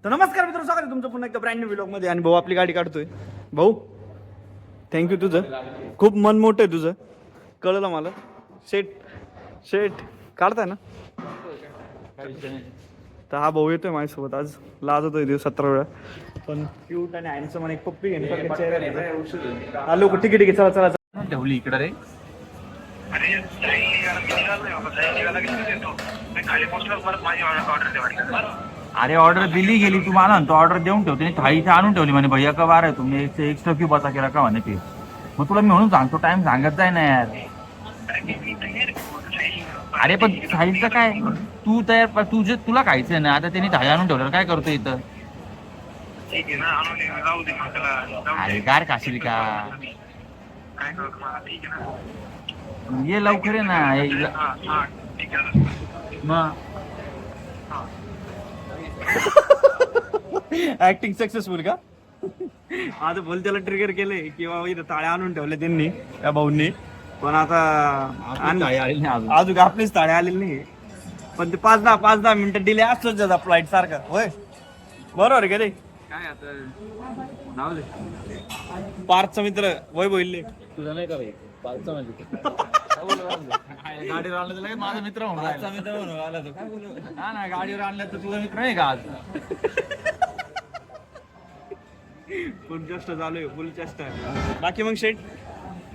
तर नमस्कार मित्रांनो, स्वागत आहे तुमचं पुन्हा एकदा ब्रँड न्यू व्लॉगमध्ये. आणि भाऊ आपली गाडी काढतोय. भाऊ थँक्यू, तुझं खूप मन मोठं आहे तुझं, कळलं मला. शेट शेट काढताय ना. तर हा भाऊ येतोय माझ्यासोबत आज. लाजतोय दिवस 17 वेळा, पण क्यूट आणि हँडसम आणि एक पप्पी घेऊन आलो. तिकीट घे, चला चला चला. ठेवली इकडे रे. अरे ऑर्डर दिली गेली, तू मला म्हणतो ऑर्डर देऊन ठेवते, थाळीची आणून ठेवली म्हणे भैया का बार आहे तुम्ही एक्स्ट्रा क्यू बसा केला का म्हणे ते. मग तुला मी म्हणून सांगतो टाइम सांगत जाय ना यार. अरे पण थाळीचं काय, तू तयार तुला खायचंय ना. आता त्यांनी थाळी आणून ठेवल्यावर काय करतो इथं. अरे गार खाशील का, ये लवकर आहे ना. मग ऍक्टिंग सक्सेसफुल का. आता बोल त्याला ट्रिगर केलंय किंवा इथं ताळ्या आणून ठेवल्या त्यांनी, त्या भाऊंनी. पण आता अजून आपलीच ताळ्या आलेली नाही. पण ते 5-10 मिनिटं डिले असतोच त्याचा फ्लाईट सारखा. होय बरोबर का रे. काय आता नाव दे. पार्थचा मित्र वय बोलले तुझा नाही का भाई पाचचा म्हणजे गाडीवर आणलं तर माझा मित्र म्हणून आला तो. हा ना, गाडीवर आणलं तर तुझा मित्र नाही का आज. फुल चेष्टा चालू आहे, फुल चेष्टा. बाकी मग शेट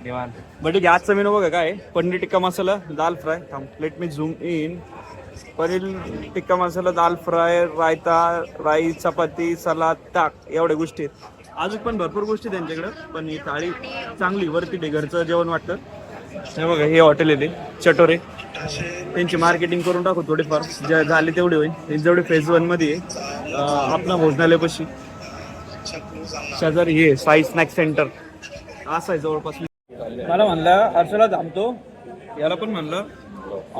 देवान बट आजचा मेनू बघा काय. Paneer tikka masala, dal fry. Let me zoom in. Paneer tikka masala, dal fry, raita, rice, chapati, salad, ताक, एवढ्या गोष्टी आहेत. अजून पण भरपूर गोष्टी त्यांच्याकडं. पण ही थाळी चांगली वरती ते घरचं जेवण वाटतं. हे बघा, हे हॉटेल आहे ते चटोरे. त्यांची मार्केटिंग करून टाकू थोडेफार, जे झाले तेवढे होईल. जेवढे फेज 1 मध्ये आपला भोजनालयपाशी शेजारी हे साई स्नॅक सेंटर असं आहे जवळपास. मला म्हणलं हर्षला थांबतो, याला पण म्हणलं.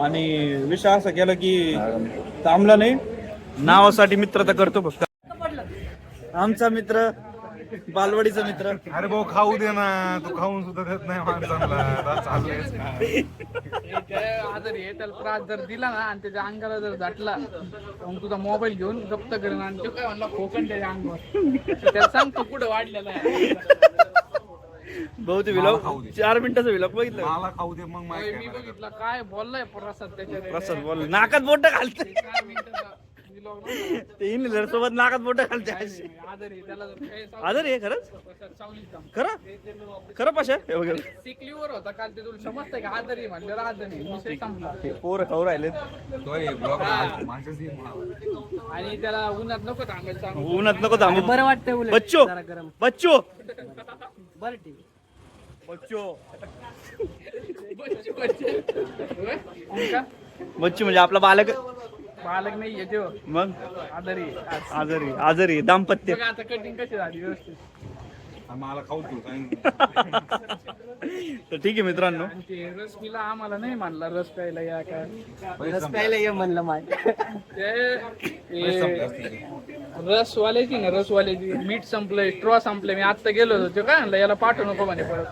आणि विषय असा केला की थांबला नाही, नावासाठी मित्रता करतो फक्त. आमचा मित्र, बालवाडीचा मित्र. अरे भाऊ खाऊ दे ना, तू खाऊन सुद्धा देत नाही माणसाला. चाललंय आजारी आहे, त्याला त्रास जर दिला ना आणि त्याच्या अंगाला जर दाटला मग तुझा मोबाईल घेऊन जप्त करेन. आणि तो काय म्हणला खोकन त्याच्या अंगावर, त्याला सांग तू कुठं वाढलेला आहे. बहुत विलॉग 4 मिनिटाचा विलॉग बघितलं. मला खाऊ दे मग. मी बघितलं काय बोललाय प्रसाद त्याच्या प्रसाद बोल, नाकात बोट घालते ते. इनहेलर सोबत नाकात बोट घालते. आजारी त्याला आदर आहे खरंच, खरं पाशा हे वगैरे. सिकलीवर होता काल, ते तुला समजतंय का. आजारी म्हणल्यावर आजारी विषय संपला. पोरं खाऊ राहिलेत. आणि त्याला उन्हात नको थांबायला सांग. उन्हात नको थांबू. बरं वाटतंय बच्चो बच्चो बरं ठीक बच्चो का बच्चू म्हणजे आपला बालक. बालक नाही येते मग आजारी आजारी आजारी दाम्पत्य. बघा आता कटिंग कशी झाली व्यवस्थित. मला खाऊ तू. तर ठीक आहे मित्रांनो. आणि ते रस पिला आम्हाला नाही म्हणला रस प्यायला या काय. रस प्यायला ये म्हणलं माय. रसवाल्याची ना, रसवाल्याची मीठ संपलंय, स्ट्रॉ संपलंय. मी आता गेलो होतो, काय म्हणलं याला पाठवू नको म्हणे परत.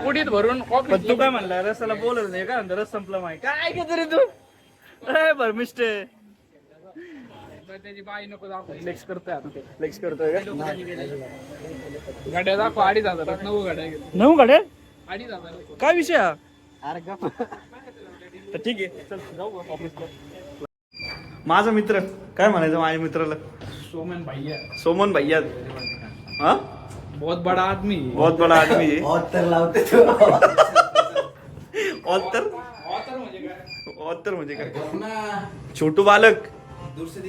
उडीत भरून पण तू काय म्हणला रसाला बोलत नाही का, रस संपला माहिती काय का तरी तू. बर मिस्टर त्याची बाई नको दाखव, फ्लेक्स करतोय आता ते. फ्लेक्स करतोय का. गाड्या दाखव 2,500 9 गाड्या घेतो. 9 गाड्या 2,500 काय विषय हा. अरे गप. तर ठीक आहे, चल जाऊ ऑफिसला. माझा मित्र काय म्हणायचं माझ्या मित्राला. सोमन भैया सोमन भैया. हा बहुत बडा आदमी. बहुत बडा आदमी है. तर लावते तू. ऑथर ऑथर म्हणजे काय. छोटू बालक. दूर से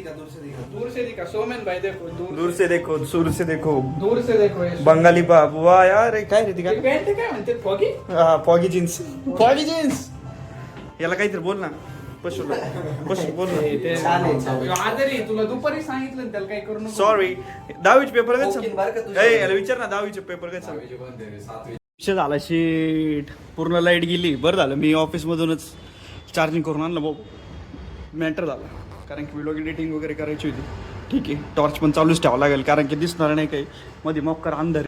दिखा सोमन भाई, देखो दूर से देखो, सूर से देखो, दूर से देखो. बंगाली बाबा यार. काय रे ती काय. पॅन्ट काय म्हणते फॉगी. हा फॉगी जीन्स, फॉगी जीन्स. याला काहीतरी बोल ना. पशु बोल ना. आजारी तुला दुपारी सांगितलं ना त्याला काही करू नको. सॉरी. 10वीचे पेपर ओके, बरं का तुझ्या? याला विचार ना, 10वीचे पेपर काय विषय झाला. शीट पूर्ण लाईट गेली. बरं झालं मी ऑफिस मधूनच चार्जिंग करून आणलं भाऊ. मॅटर झाला, कारण की व्हिडिओ एडिटिंग वगैरे करायची होती. ठीक आहे, टॉर्च पण चालूच ठेवावं लागेल कारण की दिसणार नाही काही मध्ये. मग कर अंधार.